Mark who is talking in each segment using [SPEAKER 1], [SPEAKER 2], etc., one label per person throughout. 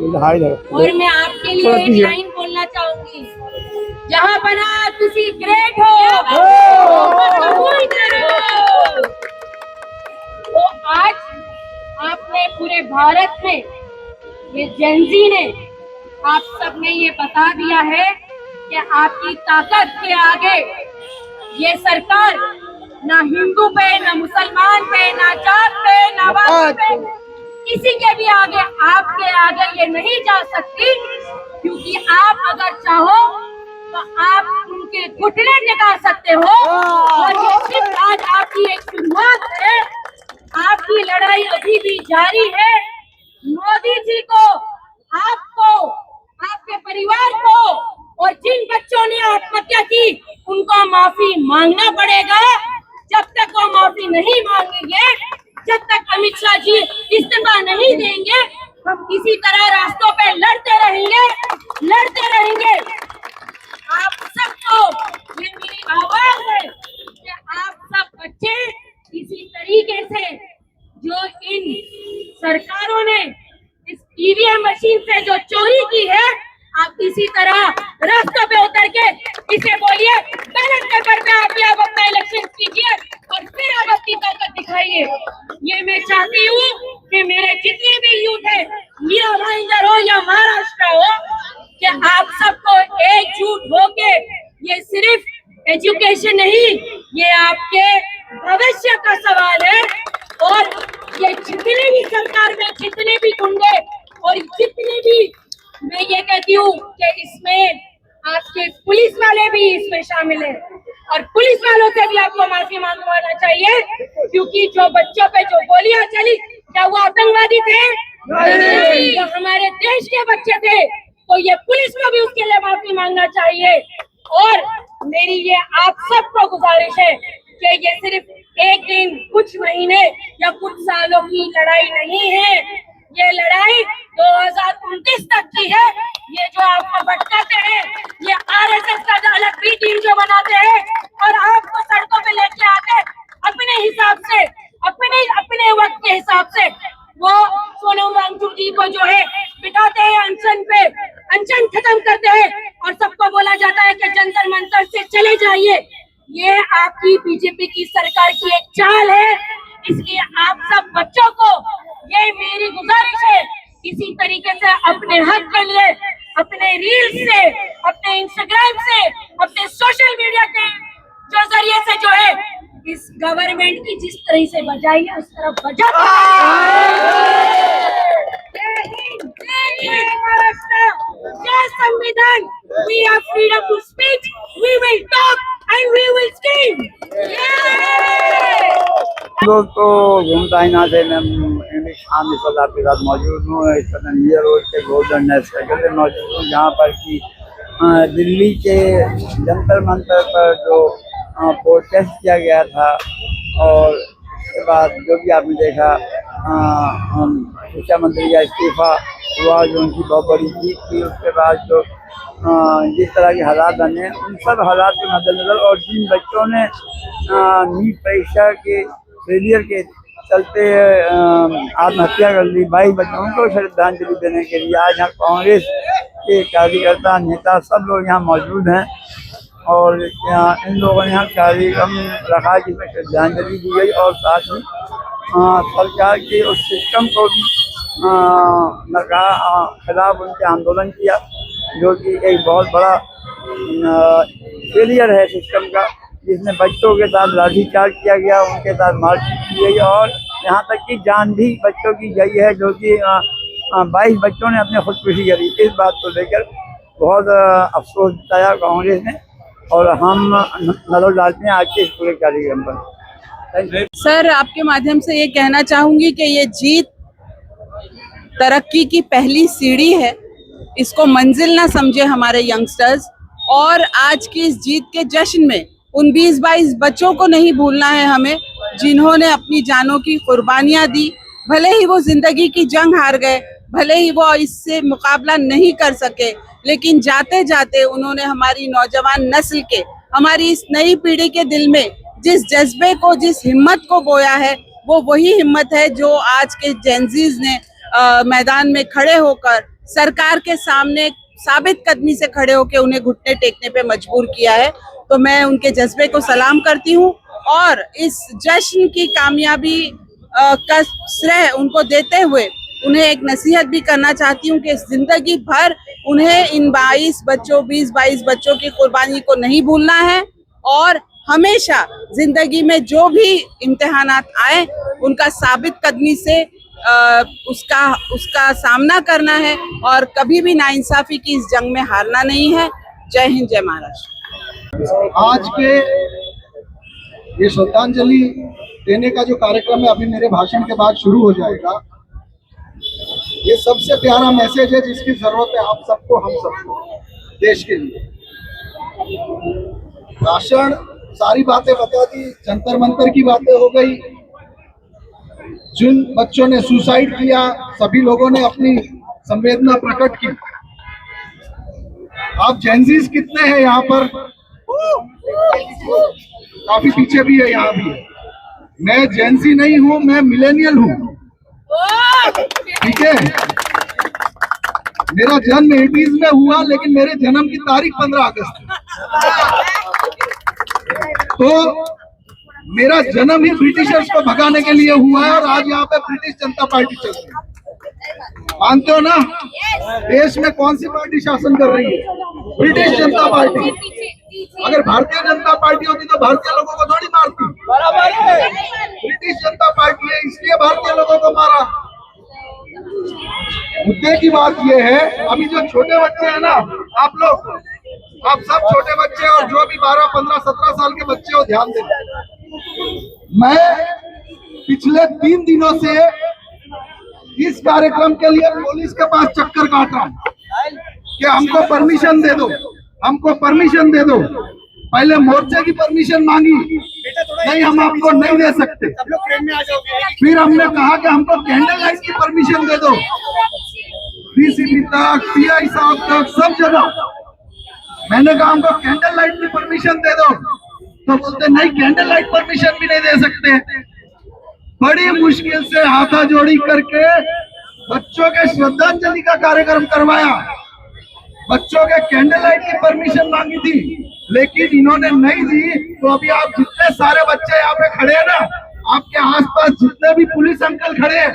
[SPEAKER 1] और मैं आपके लिए एक लाइन बोलना चाहूंगी, जहाँ बना तुसी ग्रेट हो, कबूल करो। तो आज आपने पूरे भारत में, ये जेनजी ने, आप सब ने ये बता दिया है कि आपकी ताकत के आगे ये सरकार ना हिंदू पे, ना मुसलमान पे, ना जात पे, ना वाद पे, किसी के भी आगे, आपके आगे ये नहीं जा सकती। क्योंकि आप अगर चाहो तो आप उनके घुटने टिका सकते हो। और ये सिर्फ आज आपकी एक शुरुआत है, आपकी लड़ाई अभी भी जारी है। मोदी जी को, आपको, आपके परिवार को और जिन बच्चों ने आत्महत्या की उनको माफी मांगना पड़ेगा। जब तक वो माफी नहीं मांगेंगे, जब तक अमित शाह जी इस्तीफा नहीं देंगे, हम इसी तरह रास्तों पे लड़ते रहेंगे, लड़ते रहेंगे। आप सबको ये मेरी आवाज है कि आप सब बच्चे इसी तरीके से, जो इन सरकारों ने इस ईवीएम मशीन से जो चोरी की है, आप इसी तरह रास्तों पे उतर के इसे बोलिए, बैलेट पेपर पे आप अपना इलेक्शन कीजिए और फिर आप अपनी ताकत दिखाइए। ये मैं चाहती हूँ कि मेरे जितने भी यूथ है, मीरा भाईंदर हो या महाराष्ट्र हो, कि आप सबको एकजुट होके, ये सिर्फ एजुकेशन नहीं, ये आपके भविष्य का सवाल है। और ये जितने भी सरकार में जितने भी गुंडे और जितने भी, मैं ये कहती हूँ कि इसमें आपके पुलिस वाले भी इसमें शामिल हैं, और पुलिस वालों से भी आपको माफी मांगवाना चाहिए। क्योंकि जो बच्चों पे जो गोलियां चली, क्या वो आतंकवादी थे? नहीं, जो हमारे देश के बच्चे थे। तो ये पुलिस को भी उसके लिए माफी मांगना चाहिए। और मेरी ये आप सबको गुजारिश है कि ये सिर्फ एक दिन, कुछ महीने या कुछ सालों की लड़ाई नहीं है। ये लड़ाई 2029 तक की है। ये जो आपको भटकाते हैं, ये आरएसएस का जो अलग बी टीम जो बनाते हैं और आपको सड़कों पे लेके आते अपने हिसाब से, अपने वक्त के हिसाब से, वो सोनम वांगचुक जी को जो है बिठाते हैं अनशन पे, अनशन खत्म करते हैं और सबको बोला जाता है कि जंतर मंतर से चले जाइए। ये आपकी बीजेपी की सरकार की एक चाल है। इसलिए आप सब बच्चों को ये मेरी गुजारिश है, इसी तरीके से अपने हक के लिए अपने रील्स से, अपने इंस्टाग्राम से, अपने सोशल मीडिया के जो जरिए से जो है इस गवर्नमेंट की जिस तरह से बजाई है उस तरफ बजा। जय संविधान। We have freedom to speak, we will talk and we will scream.
[SPEAKER 2] दोस्तों, घूमता ही ना थे, मैं इंग्लिश खान इस वक्त आपके साथ मौजूद हूँ। इस समय न्यू रोड के गोल्डन नेस्ट पे मौजूद हूँ, जहाँ पर कि दिल्ली के जंतर मंतर पर जो प्रोटेस्ट किया गया था, और उसके बाद जो भी आपने देखा, शिक्षा मंत्री का इस्तीफा हुआ, जो उनकी बहुत बड़ी जीत थी। उसके बाद जो जिस तरह के हालात बने, उन सब हालात के मद्देनजर, और जिन बच्चों ने नीट परीक्षा के फेलियर के चलते आत्महत्या कर ली, 22 बच्चों को श्रद्धांजलि देने के लिए आज यहाँ कांग्रेस के कार्यकर्ता, नेता, सब लोग यहाँ मौजूद हैं। और इन लोगों ने यहाँ कार्यक्रम रखा जिसमें श्रद्धांजलि दी गई, और साथ ही सरकार के उस सिस्टम को भी खिलाफ उनके आंदोलन किया, जो कि एक बहुत बड़ा फेलियर है सिस्टम का, जिसमें बच्चों के साथ लाठीचार्ज किया गया, उनके साथ मारपीट की गई, और यहाँ तक कि जान भी बच्चों की गई है, जो कि 22 बच्चों ने अपने खुदकुशी करी। इस बात को लेकर बहुत अफसोस जताया कांग्रेस ने, और हम नजर डालते हैं आज के इस पूरे कार्यक्रम पर।
[SPEAKER 3] सर, आपके माध्यम से ये कहना चाहूंगी कि ये जीत तरक्की की पहली सीढ़ी है, इसको मंजिल ना समझे हमारे यंगस्टर्स। और आज की इस जीत के जश्न में उन 20-22 बच्चों को नहीं भूलना है हमें, जिन्होंने अपनी जानों की कुर्बानियां दी। भले ही वो जिंदगी की जंग हार गए, भले ही वो इससे मुकाबला नहीं कर सके, लेकिन जाते जाते उन्होंने हमारी नौजवान नस्ल के, हमारी इस नई पीढ़ी के दिल में जिस जज्बे को, जिस हिम्मत को बोया है, वो वही हिम्मत है जो आज के जेनजीज ने मैदान में खड़े होकर सरकार के सामने साबित कदमी से खड़े होकर उन्हें घुटने टेकने पे मजबूर किया है। तो मैं उनके जज्बे को सलाम करती हूँ और इस जश्न की कामयाबी का श्रेय उनको देते हुए उन्हें एक नसीहत भी करना चाहती हूँ कि जिंदगी भर उन्हें इन 20-22 बच्चों की कुर्बानी को नहीं भूलना है और हमेशा जिंदगी में जो भी इम्तिहानात आए उनका साबित कदमी से उसका सामना करना है और कभी भी नाइंसाफी की इस जंग में हारना नहीं है। जय हिंद, जय महाराष्ट्र।
[SPEAKER 4] आज के ये श्रद्धांजलि देने का जो कार्यक्रम है अभी मेरे भाषण के बाद शुरू हो जाएगा। ये सबसे प्यारा मैसेज है जिसकी जरूरत है आप सबको, हम सबको, देश के लिए। भाषण सारी बातें बता दी, जंतर मंतर की बातें हो गई, जिन बच्चों ने सुसाइड किया सभी लोगों ने अपनी संवेदना प्रकट की। आप जेंजीज कितने हैं यहाँ पर? काफी पीछे भी है, यहाँ भी है। मैं जेंजी नहीं हूँ, मैं मिलेनियल हूँ, ठीक है। मेरा जन्म 80s में हुआ लेकिन मेरे जन्म की तारीख 15 अगस्त तो मेरा जन्म ही ब्रिटिशर्स को भगाने के लिए हुआ है और आज यहाँ पे ब्रिटिश जनता पार्टी चल रही है। मानते हो ना? देश में कौन सी पार्टी शासन कर रही है? ब्रिटिश जनता पार्टी। अगर भारतीय जनता पार्टी होती तो भारतीय लोगों को थोड़ी मारती। ब्रिटिश जनता पार्टी है इसलिए भारतीय लोगों को मारा। मुद्दे की बात यह है, अभी जो छोटे बच्चे हैं ना, आप सब छोटे बच्चे और जो भी 12, 15, 17 साल के बच्चे हो, ध्यान दें। मैं पिछले 3 दिनों से इस कार्यक्रम के लिए पुलिस के पास चक्कर काट रहा हूं कि हमको परमिशन दे दो, हमको परमिशन दे दो। पहले मोर्चे की परमिशन मांगी, नहीं हम आपको नहीं दे सकते। फिर हमने कहा कि हमको कैंडल लाइट की परमिशन दे दो, डीसीपी तक, सीआई साहब तक, सब जगह मैंने कहा हमको कैंडल लाइट की परमिशन दे दो, तो बोलते नहीं कैंडल लाइट परमिशन भी नहीं दे सकते। बड़ी मुश्किल से हाथाजोड़ी करके बच्चों के श्रद्धांजलि का कार्यक्रम करवाया। बच्चों के कैंडल लाइट की परमिशन मांगी थी लेकिन इन्होंने नहीं दी। तो अभी आप जितने सारे बच्चे यहाँ पे खड़े हैं ना, आपके आसपास जितने भी पुलिस अंकल खड़े हैं,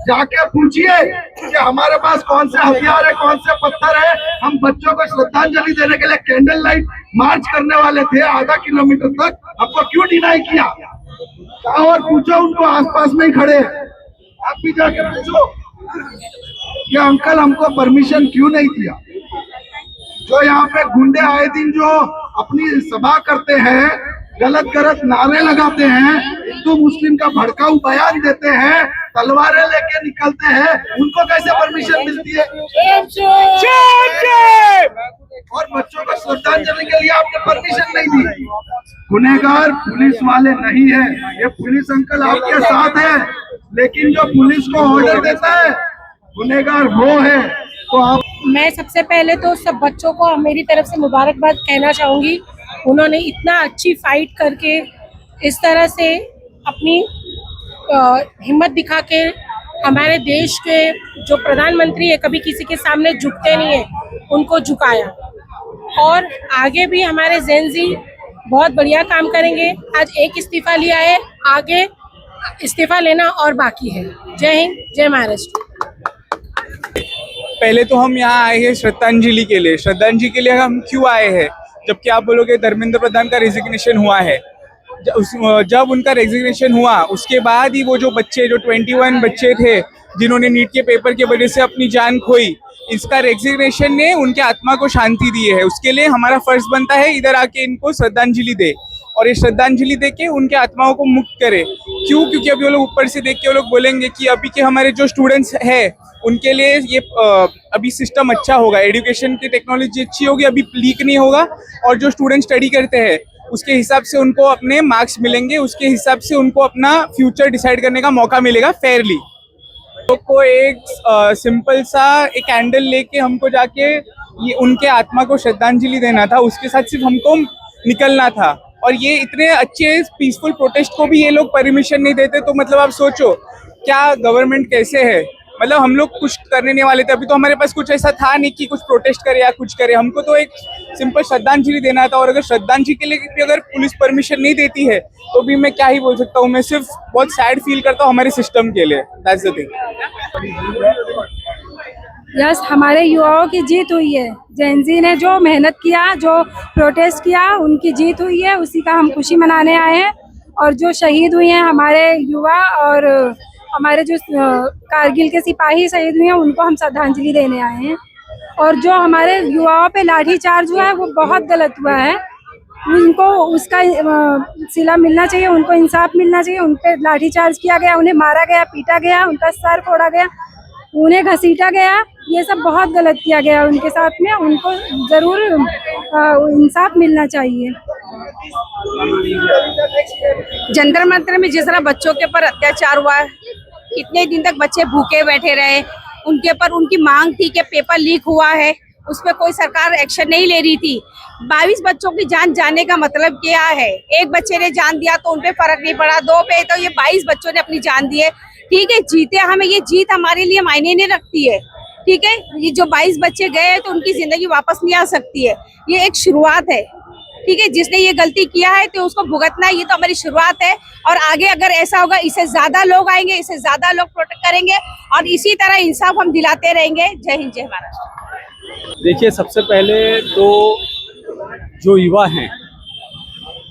[SPEAKER 4] जाके पूछिए कि हमारे पास कौन से हथियार है, कौन से पत्थर है। हम बच्चों को श्रद्धांजलि देने के लिए कैंडल लाइट मार्च करने वाले थे आधा किलोमीटर तक, आपको क्यों डिनाई किया? और पूछो उनको, आसपास में ही खड़े हैं, आप भी जाके पूछो कि अंकल हमको परमिशन क्यों नहीं दिया। जो यहाँ पे गुंडे आए दिन जो अपनी सभा करते हैं, गलत गलत नारे लगाते हैं, हिंदू मुस्लिम का भड़काऊ बयान देते हैं, तलवारें लेके निकलते हैं, उनको कैसे परमिशन मिलती है? और बच्चों को श्रद्धांजलि के लिए आपने परमिशन नहीं दी। गुनहगार पुलिस वाले नहीं है, ये पुलिस अंकल आपके साथ है, लेकिन जो पुलिस को ऑर्डर देता है गुनहगार वो है। तो आप,
[SPEAKER 5] मैं सबसे पहले तो सब बच्चों को मेरी तरफ से मुबारकबाद कहना चाहूँगी। उन्होंने इतना अच्छी फाइट करके इस तरह से अपनी हिम्मत दिखा के हमारे देश के जो प्रधानमंत्री है, कभी किसी के सामने झुकते नहीं है, उनको झुकाया। और आगे भी हमारे जेनजी बहुत बढ़िया काम करेंगे। आज एक इस्तीफा लिया है, आगे इस्तीफा लेना और बाकी है। जय हिंद, जय महाराष्ट्र।
[SPEAKER 6] पहले तो हम यहाँ आए हैं श्रद्धांजलि के लिए। श्रद्धांजलि के लिए हम क्यों आए हैं? जबकि आप बोलोगे धर्मेंद्र प्रधान का रेजिग्नेशन हुआ है। जब उनका रेजिग्नेशन हुआ उसके बाद ही वो जो 21 बच्चे थे जिन्होंने नीट के पेपर की वजह से अपनी जान खोई, इसका रेजिग्नेशन ने उनके आत्मा को शांति दी है। उसके लिए हमारा फर्ज बनता है इधर आके इनको श्रद्धांजलि दे और ये श्रद्धांजलि दे के उनके आत्माओं को मुक्त करे। क्यों? क्योंकि अभी वो लोग ऊपर से देख के वो लोग बोलेंगे कि अभी के हमारे जो स्टूडेंट्स हैं उनके लिए ये अभी सिस्टम अच्छा होगा, एजुकेशन की टेक्नोलॉजी अच्छी होगी, अभी लीक नहीं होगा और जो स्टूडेंट स्टडी करते हैं उसके हिसाब से उनको अपने मार्क्स मिलेंगे, उसके हिसाब से उनको अपना फ्यूचर डिसाइड करने का मौका मिलेगा फेयरली। तो कोई एक सिंपल सा एक कैंडल लेके हमको जाके ये उनके आत्मा को श्रद्धांजलि देना था, उसके साथ सिर्फ हमको निकलना था। और ये इतने अच्छे पीसफुल प्रोटेस्ट को भी ये लोग परमिशन नहीं देते, तो मतलब आप सोचो क्या गवर्नमेंट कैसे है। मतलब हम लोग कुछ करने नहीं वाले थे, अभी तो हमारे पास कुछ ऐसा था नहीं कि कुछ प्रोटेस्ट करे या कुछ करे, हमको तो एक सिंपल श्रद्धांजलि देना था। और अगर श्रद्धांजलि के लिए भी अगर पुलिस परमिशन नहीं देती है तो भी मैं क्या ही बोल सकता हूँ, मैं सिर्फ बहुत सैड फील करता हूँ हमारे सिस्टम के लिए, दैट्स द थिंग।
[SPEAKER 7] यस, हमारे युवाओं की जीत हुई है। जेनजी ने जो मेहनत किया, जो प्रोटेस्ट किया, उनकी जीत हुई है, उसी का हम खुशी मनाने आए हैं। और जो शहीद हुए हैं हमारे युवा और हमारे जो कारगिल के सिपाही शहीद हुए हैं, उनको हम श्रद्धांजलि देने आए हैं। और जो हमारे युवाओं पे लाठीचार्ज हुआ है वो बहुत गलत हुआ है, उनको उसका सिला मिलना चाहिए, उनको इंसाफ मिलना चाहिए। उन पे लाठीचार्ज किया गया, उन्हें मारा गया, पीटा गया, उनका सर फोड़ा गया, उन्हें घसीटा गया, ये सब बहुत गलत किया गया उनके साथ में। उनको जरूर इंसाफ मिलना चाहिए।
[SPEAKER 3] जंतर मंतर में जिस तरह बच्चों के ऊपर अत्याचार हुआ है, कितने दिन तक बच्चे भूखे बैठे रहे, उनके ऊपर उनकी मांग थी कि पेपर लीक हुआ है, उस पर कोई सरकार एक्शन नहीं ले रही थी। 22 बच्चों की जान जाने का मतलब क्या है? एक बच्चे ने जान दिया तो उनपे फर्क नहीं पड़ा, 2 पे तो ये 22 बच्चों ने अपनी जान दी है। ठीक है, जीते हमें, ये जीत हमारे लिए मायने नहीं रखती है। ठीक है, ये जो 22 बच्चे गए तो उनकी जिंदगी वापस नहीं आ सकती है, ये एक शुरुआत है। ठीक है, जिसने ये गलती किया है तो उसको भुगतना है, ये तो हमारी शुरुआत है। और आगे अगर ऐसा होगा, इससे ज्यादा लोग आएंगे, इससे ज्यादा लोग प्रोटेक्ट करेंगे और इसी तरह इंसाफ हम दिलाते रहेंगे। जय हिंद, जय महाराष्ट्र।
[SPEAKER 8] देखिए, सबसे पहले तो जो युवा हैं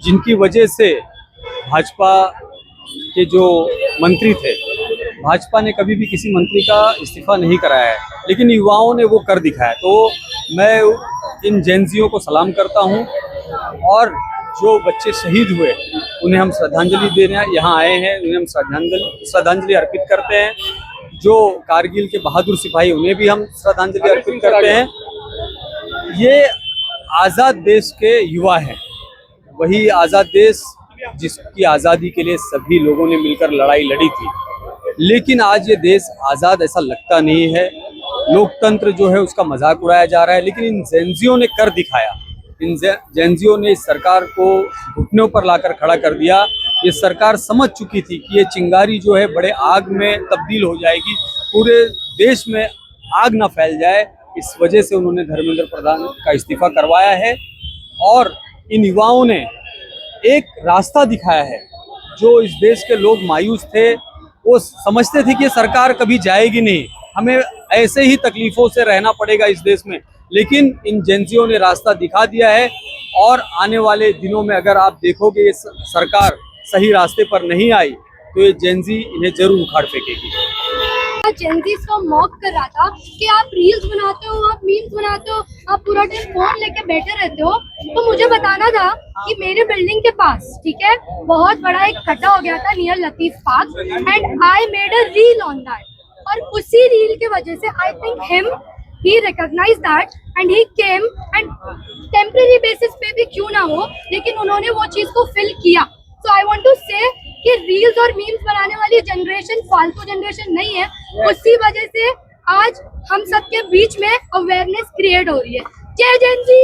[SPEAKER 8] जिनकी वजह से भाजपा के जो मंत्री थे, भाजपा ने कभी भी किसी मंत्री का इस्तीफा नहीं कराया है, लेकिन युवाओं ने वो कर दिखाया। तो मैं इन जेनजियों को सलाम करता हूं और जो बच्चे शहीद हुए उन्हें हम श्रद्धांजलि देने यहाँ आए हैं, उन्हें हम श्रद्धांजलि अर्पित करते हैं। जो कारगिल के बहादुर सिपाही, उन्हें भी हम श्रद्धांजलि अर्पित करते हैं। ये आज़ाद देश के युवा हैं, वही आज़ाद देश जिसकी आज़ादी के लिए सभी लोगों ने मिलकर लड़ाई लड़ी थी। लेकिन आज ये देश आज़ाद ऐसा लगता नहीं है, लोकतंत्र जो है उसका मजाक उड़ाया जा रहा है। लेकिन इन जेनजियों ने कर दिखाया, इन जेनजियों ने इस सरकार को घुटनों पर लाकर खड़ा कर दिया। ये सरकार समझ चुकी थी कि ये चिंगारी जो है बड़े आग में तब्दील हो जाएगी, पूरे देश में आग ना फैल जाए। इस वजह से उन्होंने धर्मेंद्र प्रधान का इस्तीफा करवाया है और इन युवाओं ने एक रास्ता दिखाया है। जो इस देश के लोग मायूस थे, वो समझते थे कि सरकार कभी जाएगी नहीं, हमें ऐसे ही तकलीफों से रहना पड़ेगा इस देश में, लेकिन इन जेनजियों ने रास्ता दिखा दिया है। और आने वाले दिनों में अगर आप देखोगे ये सरकार सही रास्ते पर नहीं आई तो ये जेनजी इन्हें जरूर उखाड़ फेंकेगी।
[SPEAKER 9] जेनजीज को मॉक कर रहा था कि आप रील्स बनाते हो, आप मीम्स बनाते हो, आप पूरा टाइम फोन लेके बैठे रहते हो। तो मुझे बताना था कि मेरे बिल्डिंग के पास, ठीक है, बहुत बड़ा एक खड्डा हो गया था near Latif park, and I made a reel on that. और उसी रील की वजह से I think he recognized that and he came and temporary basis पे भी क्यों ना हो, लेकिन उन्होंने वो चीज को फिल किया। So I want to say कि रील्स और मीम्स बनाने वाली जनरेशन फालतू जनरेशन नहीं है, उसी वजह से आज हम सबके बीच में अवेयरनेस क्रिएट हो रही है। जय जेन जी।